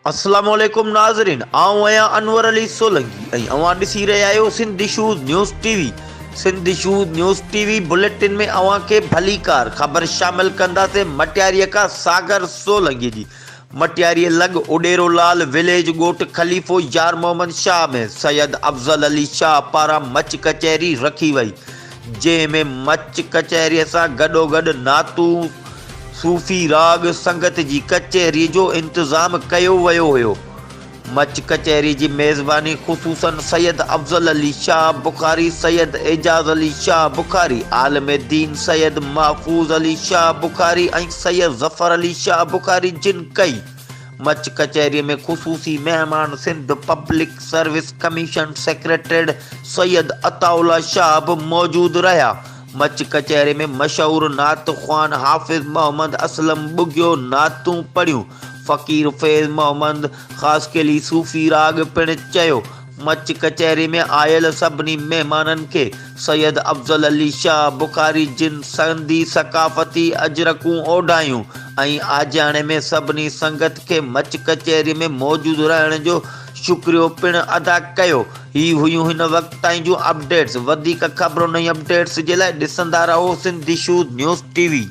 अस्सलामुअलैकुम नाज़रीन, आऊं आहियां अनवर अली सोलंकी ऐं अवां ॾिसी रहिया आहियो Sindh issues news TV. Sindh issues news TV bulletin में अवां खे भली कार ख़बर शामिल कंदासीं मटियारीअ खां सागर सोलंकी जी। मटियारीअ लॻ उडेरो लाल विलेज ॻोठ ख़लीफ़ो यार मोहम्मद शाह में सैयद अफ़ज़ल अली शाह पारां मच कचहरी रखी वई, जंहिंमें मच कचहरीअ सां गॾोगॾु नातू सूफ़ी राग संगत जी कचहरी जो इंतज़ाम कयो वियो हुयो। मच कचहरी जी मेज़बानी ख़ुसूसन सैयद अफ़ज़ल अली शाह बुखारी, सैयद एजाज़ अली शाह बुखारी, आलम दीन सैयद महफूज़ अली शाह बुखारी ऐं सैयद ज़फ़र अली शाह बुखारी जिन कई। मच कचहरी में ख़ुसूसी मेहमान Sindh public service commission secretary Syed Ataullah Shah भी मौजूद रहा। मच कचहरी में मशहूर नात ख़्वान हाफ़िज़ मोहम्मद असलम बुगियो नातूं पढ़ियूं। फ़कीर फैज़ मोहम्मद ख़ासकेली सूफ़ी राग पिण चयो। मच कचहरी में आयल सभिनी मेहमाननि खे सैयद अफ़ज़ल अली शाह बुखारी जिन संदी सक़ाफ़ती अजरकूं ओढायूं ऐं आजाणे में सभिनी संगत के मच कचहरी में मौजूद रहण जो शुक्रियो पिण अदा कयो। ही हुयूं हिन वक्त ताईं जूं अपडेट्स। वधीक ख़बरूं ऐं अपडेट्स जे लाइ ॾिसंदा रहो सिंध इशूज़ न्यूज़ टीवी।